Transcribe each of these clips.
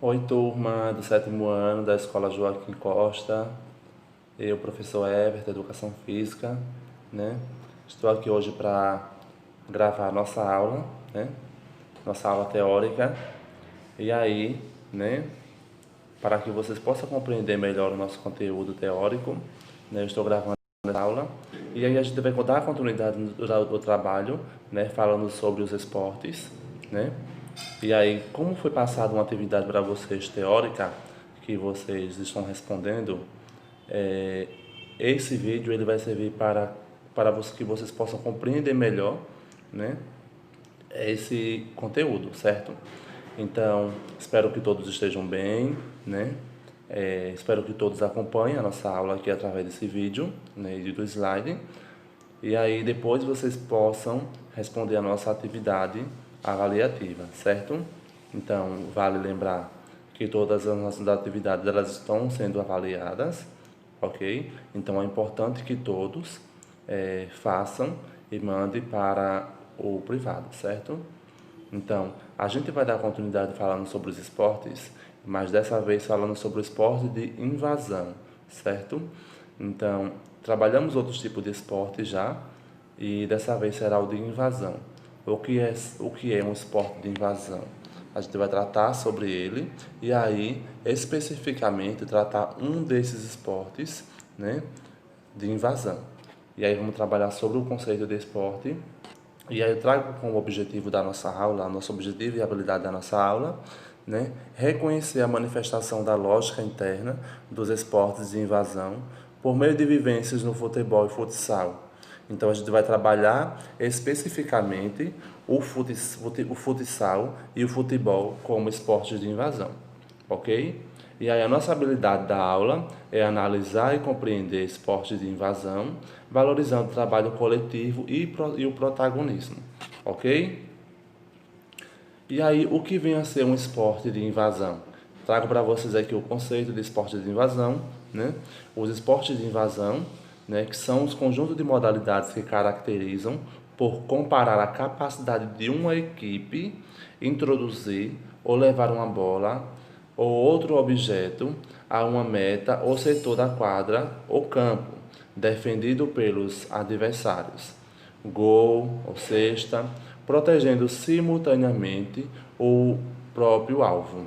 Oi, turma do sétimo ano da Escola Joaquim Costa. Eu, professor Everton, Educação Física, né? Estou aqui hoje para gravar nossa aula, né? Nossa aula teórica. E aí, né? Para que vocês possam compreender melhor o nosso conteúdo teórico, né? Eu estou gravando essa aula. E aí a gente vai dar continuidade no trabalho, né? Falando sobre os esportes, né? E aí, como foi passada uma atividade para vocês teórica, que vocês estão respondendo, é, esse vídeo ele vai servir para que vocês possam compreender melhor, né, esse conteúdo, certo? Então, espero que todos estejam bem, né? Espero que todos acompanhem a nossa aula aqui através desse vídeo, né, e do slide. E aí depois vocês possam responder a nossa atividade avaliativa, certo? Então, vale lembrar que todas as nossas atividades elas estão sendo avaliadas, ok? Então, é importante que todos façam e mandem para o privado, certo? Então, a gente vai dar continuidade falando sobre os esportes, mas dessa vez falando sobre o esporte de invasão, certo? Então, trabalhamos outros tipos de esporte já, e dessa vez será o de invasão. O que é um esporte de invasão? A gente vai tratar sobre ele e aí especificamente tratar um desses esportes, né, de invasão. E aí vamos trabalhar sobre o conceito de esporte. E aí eu trago como objetivo da nossa aula, nosso objetivo e habilidade da nossa aula, né, reconhecer a manifestação da lógica interna dos esportes de invasão por meio de vivências no futebol e futsal. Então a gente vai trabalhar especificamente o futsal e o futebol como esportes de invasão, ok? E aí a nossa habilidade da aula é analisar e compreender esportes de invasão, valorizando o trabalho coletivo e o protagonismo, ok? E aí o que vem a ser um esporte de invasão? Trago para vocês aqui o conceito de esporte de invasão, né? Os esportes de invasão, né, que são os conjuntos de modalidades que caracterizam por comparar a capacidade de uma equipe introduzir ou levar uma bola ou outro objeto a uma meta ou setor da quadra ou campo, defendido pelos adversários. Gol ou cesta, protegendo simultaneamente o próprio alvo,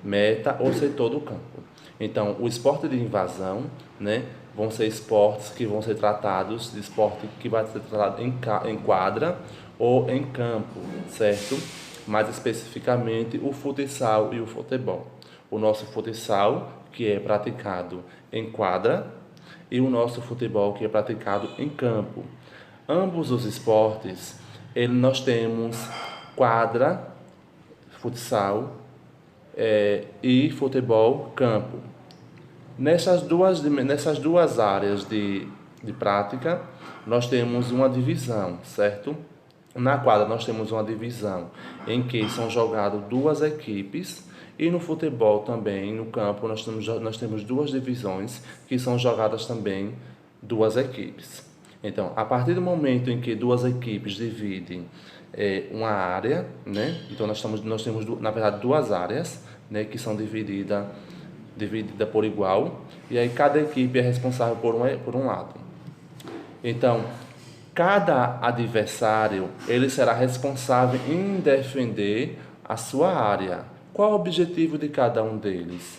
meta ou setor do campo. Então, o esporte de invasão, né, vão ser esportes que vão ser tratados de esporte que vai ser tratado em quadra ou em campo, certo? Mais especificamente o futsal e o futebol. O nosso futsal, que é praticado em quadra, e o nosso futebol, que é praticado em campo. Ambos os esportes, nós temos quadra, futsal e futebol campo. Nessas duas áreas de prática, nós temos uma divisão, certo? Na quadra nós temos uma divisão em que são jogadas duas equipes e no futebol também, no campo, nós temos duas divisões que são jogadas também duas equipes. Então, a partir do momento em que duas equipes dividem uma área, né? Então nós temos na verdade duas áreas, né, que são dividida por igual, e aí cada equipe é responsável por um lado. Então, cada adversário ele será responsável em defender a sua área. Qual o objetivo de cada um deles?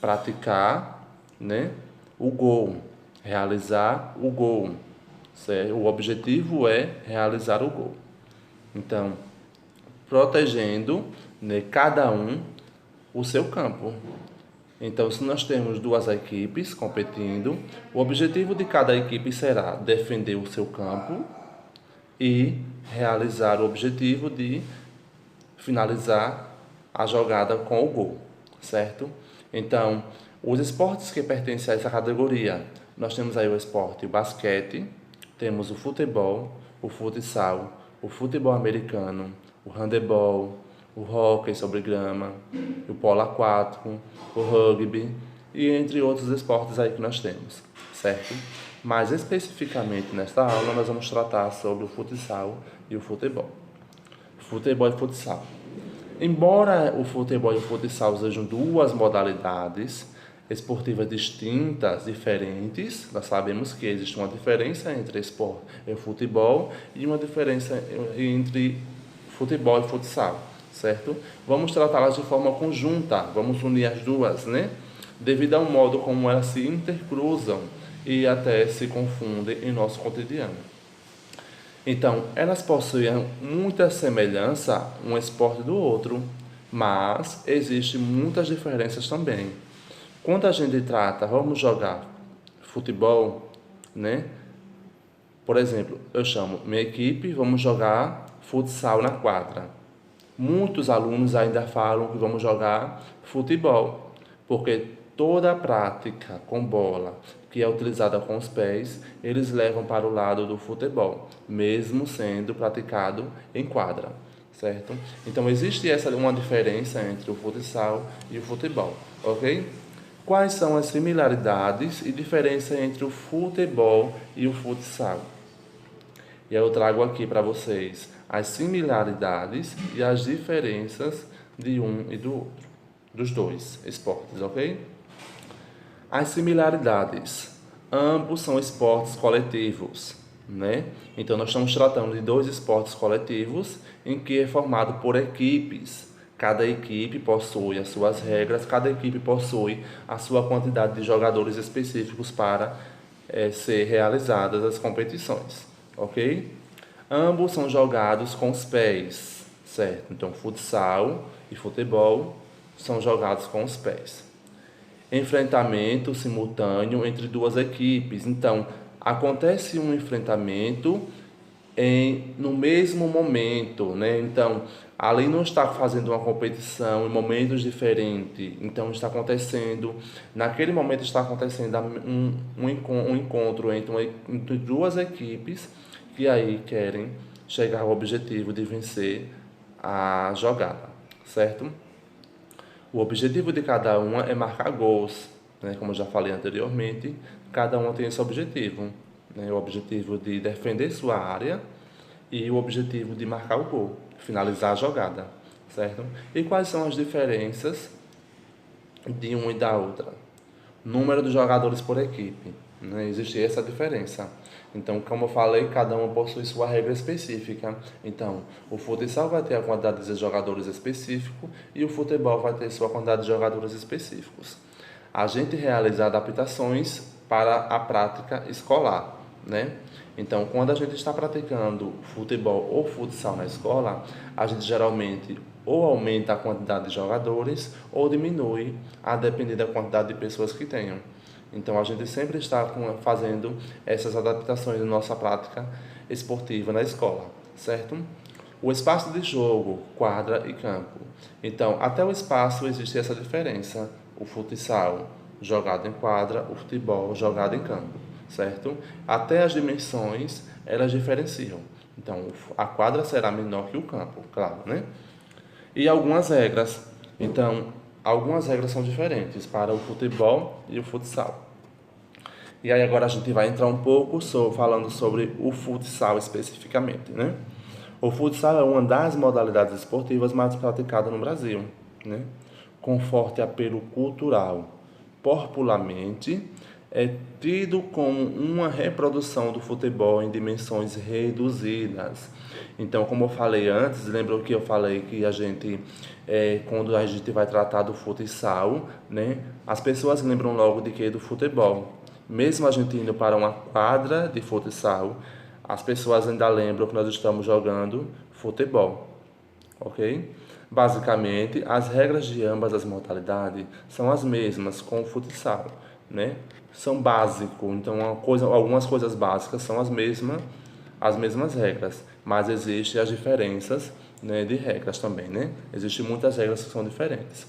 Praticar, né, o gol, realizar o gol. Certo? O objetivo é realizar o gol. Então, protegendo, né, cada um o seu campo. Então, se nós temos duas equipes competindo, o objetivo de cada equipe será defender o seu campo e realizar o objetivo de finalizar a jogada com o gol, certo? Então, os esportes que pertencem a essa categoria, nós temos aí o esporte o basquete, temos o futebol, o futsal, o futebol americano, o handebol, o hóquei sobre grama, o polo aquático, o rugby e entre outros esportes aí que nós temos, certo? Mas especificamente nesta aula nós vamos tratar sobre o futsal e o futebol. Futebol e futsal. Embora o futebol e o futsal sejam duas modalidades esportivas distintas, diferentes, nós sabemos que existe uma diferença entre esporte e futebol e uma diferença entre futebol e futsal, certo? Vamos tratá-las de forma conjunta, vamos unir as duas, né? Devido ao modo como elas se intercruzam e até se confundem em nosso cotidiano. Então, elas possuem muita semelhança um esporte do outro, mas existem muitas diferenças também. Quando a gente trata, vamos jogar futebol, né? Por exemplo, eu chamo minha equipe, vamos jogar futsal na quadra. Muitos alunos ainda falam que vamos jogar futebol, porque toda a prática com bola que é utilizada com os pés, eles levam para o lado do futebol, mesmo sendo praticado em quadra, certo? Então existe uma diferença entre o futsal e o futebol, ok? Quais são as similaridades e diferença entre o futebol e o futsal? E eu trago aqui para vocês as similaridades e as diferenças de um e do outro, dos dois esportes, ok? As similaridades. Ambos são esportes coletivos, né? Então nós estamos tratando de dois esportes coletivos em que é formado por equipes. Cada equipe possui as suas regras, cada equipe possui a sua quantidade de jogadores específicos para ser realizadas as competições, ok? Ambos são jogados com os pés, certo? Então, futsal e futebol são jogados com os pés. Enfrentamento simultâneo entre duas equipes. Então, acontece um enfrentamento no mesmo momento, né? Então, ali não está fazendo uma competição em momentos diferentes. Então, está acontecendo, naquele momento está acontecendo um encontro entre duas equipes que aí querem chegar ao objetivo de vencer a jogada, certo? O objetivo de cada uma é marcar gols, né? Como eu já falei anteriormente, cada uma tem esse objetivo, né? O objetivo de defender sua área e o objetivo de marcar o gol, finalizar a jogada, certo? E quais são as diferenças de uma e da outra? Número de jogadores por equipe, né? Existe essa diferença. Então, como eu falei, cada uma possui sua regra específica. Então, o futsal vai ter a quantidade de jogadores específico e o futebol vai ter sua quantidade de jogadores específicos. A gente realiza adaptações para a prática escolar, né? Então, quando a gente está praticando futebol ou futsal na escola, a gente geralmente ou aumenta a quantidade de jogadores ou diminui, a depender da quantidade de pessoas que tenham. Então, a gente sempre está fazendo essas adaptações na nossa prática esportiva na escola, certo? O espaço de jogo, quadra e campo. Então, até o espaço existe essa diferença. O futsal jogado em quadra, o futebol jogado em campo, certo? Até as dimensões, elas diferenciam. Então, a quadra será menor que o campo, claro, né? E algumas regras. Então, algumas regras são diferentes para o futebol e o futsal. E aí agora a gente vai entrar um pouco falando sobre o futsal especificamente, né? O futsal é uma das modalidades esportivas mais praticadas no Brasil, né? Com forte apelo cultural. Popularmente, é tido como uma reprodução do futebol em dimensões reduzidas. Então, como eu falei antes, lembra que eu falei que quando a gente vai tratar do futsal, né, as pessoas lembram logo de que? Do futebol. Mesmo a gente indo para uma quadra de futsal, as pessoas ainda lembram que nós estamos jogando futebol, ok? Basicamente, as regras de ambas as modalidades são as mesmas com o futsal, né? São básicos, então algumas coisas básicas são as mesmas regras, mas existem as diferenças, né, de regras também, né? Existem muitas regras que são diferentes.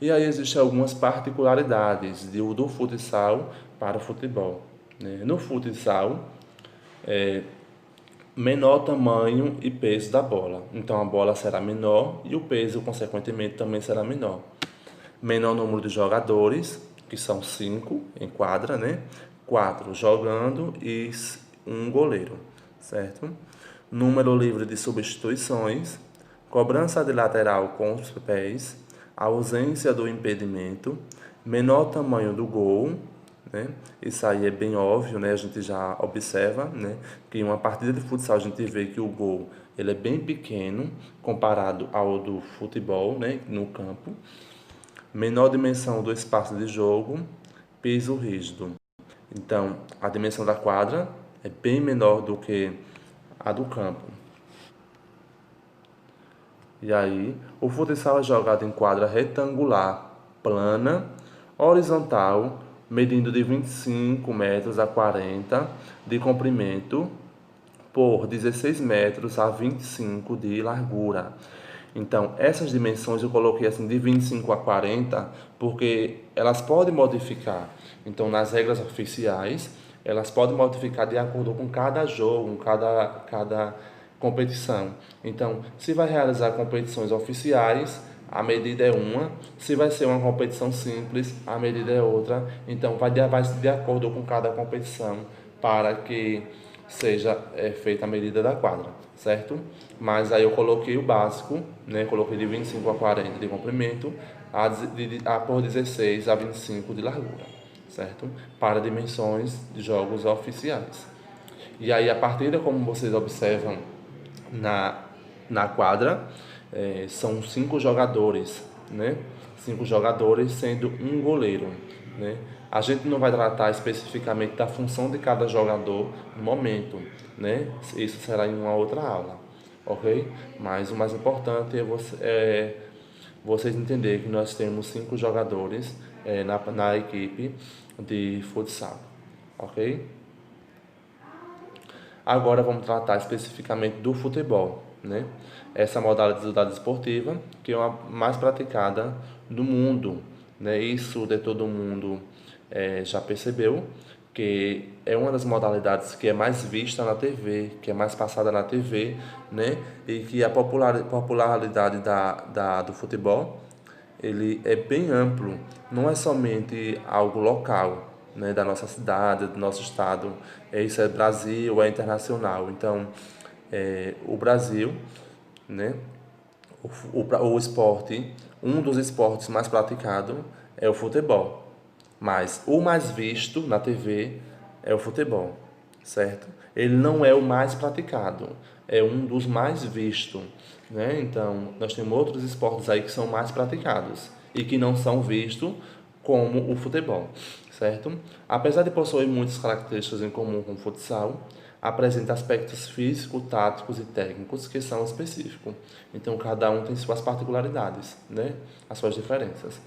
E aí existem algumas particularidades do futsal para o futebol, né? No futsal, menor tamanho e peso da bola. Então a bola será menor e o peso, consequentemente, também será menor. Menor número de jogadores, que são 5 em quadra, né? 4 jogando e um goleiro, certo? Número livre de substituições, cobrança de lateral com os pés, ausência do impedimento, menor tamanho do gol, né? Isso aí é bem óbvio, né? A gente já observa, né? Que em uma partida de futsal a gente vê que o gol ele é bem pequeno comparado ao do futebol, né? No campo. Menor dimensão do espaço de jogo, piso rígido. Então, a dimensão da quadra é bem menor do que a do campo. E aí, o futsal é jogado em quadra retangular, plana, horizontal, medindo de 25 metros a 40 de comprimento por 16 metros a 25 de largura. Então, essas dimensões eu coloquei assim de 25 a 40 porque elas podem modificar. Então, nas regras oficiais, elas podem modificar de acordo com cada jogo, cada competição. Então, se vai realizar competições oficiais, a medida é uma. Se vai ser uma competição simples, a medida é outra. Então, vai de acordo com cada competição para que seja feita a medida da quadra, certo? Mas aí eu coloquei o básico, né? Coloquei de 25 a 40 de comprimento, por 16 a 25 de largura, certo? Para dimensões de jogos oficiais. E aí a partida, como vocês observam na, na quadra, são 5 jogadores, né? 5 jogadores sendo um goleiro, né? A gente não vai tratar especificamente da função de cada jogador no momento, né? Isso será em uma outra aula, ok? Mas o mais importante é vocês entenderem que nós temos 5 jogadores na equipe de futsal, ok? Agora vamos tratar especificamente do futebol, né? Essa modalidade esportiva que é a mais praticada do mundo, né? Isso de todo mundo já percebeu que é uma das modalidades que é mais vista na TV, que é mais passada na TV, né? E que a popularidade do futebol ele é bem amplo, não é somente algo local, né, da nossa cidade, do nosso estado, isso é Brasil, é internacional. Então, o Brasil, né, o esporte, um dos esportes mais praticados é o futebol, mas o mais visto na TV é o futebol, certo? Ele não é o mais praticado, é um dos mais vistos, né? Então, nós temos outros esportes aí que são mais praticados e que não são vistos como o futebol, certo? Apesar de possuir muitas características em comum com o futsal, apresenta aspectos físicos, táticos e técnicos que são específicos. Então, cada um tem suas particularidades, né? As suas diferenças.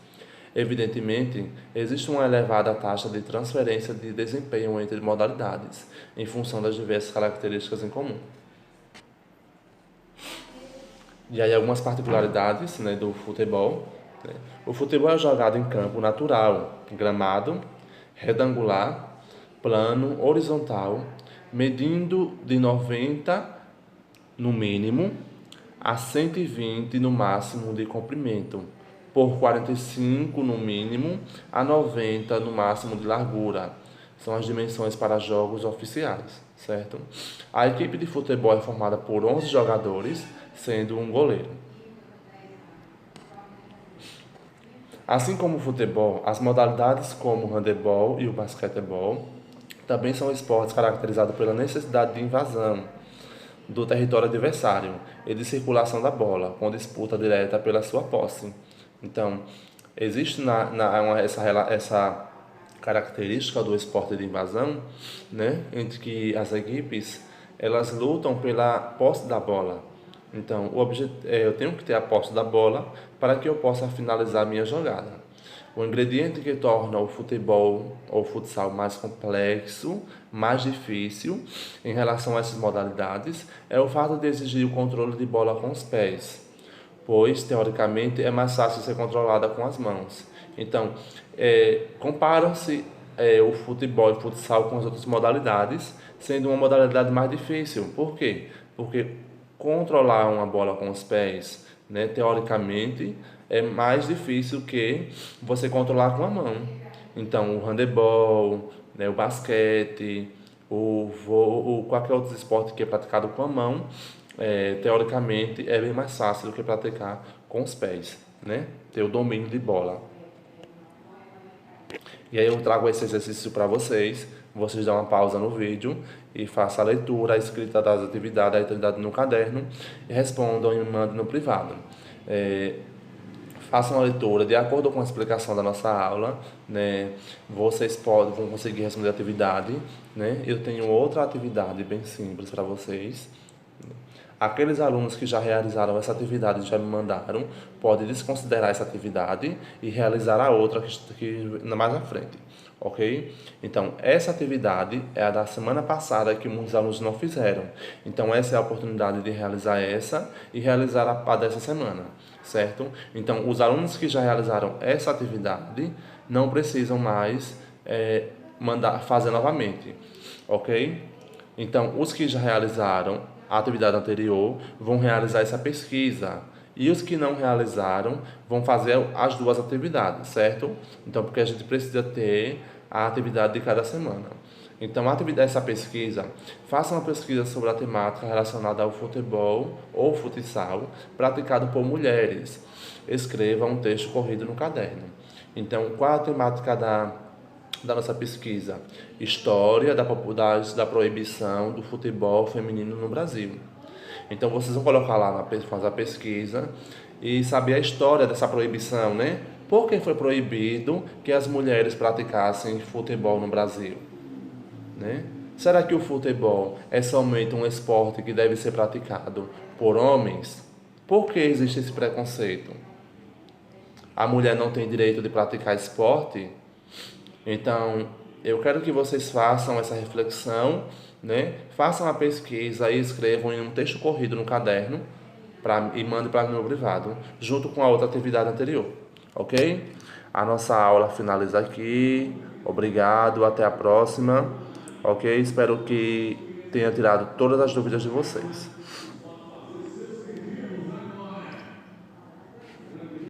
Evidentemente, existe uma elevada taxa de transferência de desempenho entre modalidades, em função das diversas características em comum. E aí algumas particularidades, né, do futebol, né? O futebol é jogado em campo natural, gramado, retangular, plano, horizontal, medindo de 90 no mínimo a 120 no máximo de comprimento, por 45 no mínimo a 90 no máximo de largura. São as dimensões para jogos oficiais, certo? A equipe de futebol é formada por 11 jogadores, sendo um goleiro. Assim como o futebol, as modalidades como o handebol e o basquetebol também são esportes caracterizados pela necessidade de invasão do território adversário e de circulação da bola, com disputa direta pela sua posse. Então, existe essa característica do esporte de invasão, né, entre que as equipes elas lutam pela posse da bola. Então, eu tenho que ter a posse da bola para que eu possa finalizar a minha jogada. O ingrediente que torna o futebol ou futsal mais complexo, mais difícil em relação a essas modalidades é o fato de exigir o controle de bola com os pés, pois teoricamente é mais fácil ser controlada com as mãos. Então, comparam-se o futebol e o futsal com as outras modalidades, sendo uma modalidade mais difícil. Por quê? Porque controlar uma bola com os pés, né, teoricamente, é mais difícil que você controlar com a mão. Então, o handebol, né, o basquete, qualquer outro esporte que é praticado com a mão, teoricamente é bem mais fácil do que praticar com os pés, né? Ter o domínio de bola. E aí eu trago esse exercício para vocês. Vocês dão uma pausa no vídeo e façam a leitura, a escrita das atividades, a atividade no caderno e respondam e mandem no privado. Façam a leitura de acordo com a explicação da nossa aula, né? Vocês vão conseguir responder a atividade, né? Eu tenho outra atividade bem simples para vocês. Aqueles alunos que já realizaram essa atividade e já me mandaram, podem desconsiderar essa atividade e realizar a outra que mais na frente, ok? Então, essa atividade é a da semana passada que muitos alunos não fizeram. Então, essa é a oportunidade de realizar essa e realizar a dessa semana, certo? Então, os alunos que já realizaram essa atividade não precisam mais fazer novamente, ok? Então, os que já realizaram a atividade anterior vão realizar essa pesquisa. E os que não realizaram vão fazer as duas atividades, certo? Então, porque a gente precisa ter a atividade de cada semana. Então, essa pesquisa, faça uma pesquisa sobre a temática relacionada ao futebol ou futsal praticado por mulheres. Escreva um texto corrido no caderno. Então, qual a temática da nossa pesquisa? História da proibição do futebol feminino no Brasil. Então vocês vão colocar lá fazer a pesquisa e saber a história dessa proibição, né? Por que foi proibido que as mulheres praticassem futebol no Brasil, né? Será que o futebol é somente um esporte que deve ser praticado por homens? Por que existe esse preconceito? A mulher não tem direito de praticar esporte? Então, eu quero que vocês façam essa reflexão, né? Façam a pesquisa e escrevam em um texto corrido no caderno e mandem para o meu privado, junto com a outra atividade anterior, ok? A nossa aula finaliza aqui. Obrigado, até a próxima, ok? Espero que tenha tirado todas as dúvidas de vocês.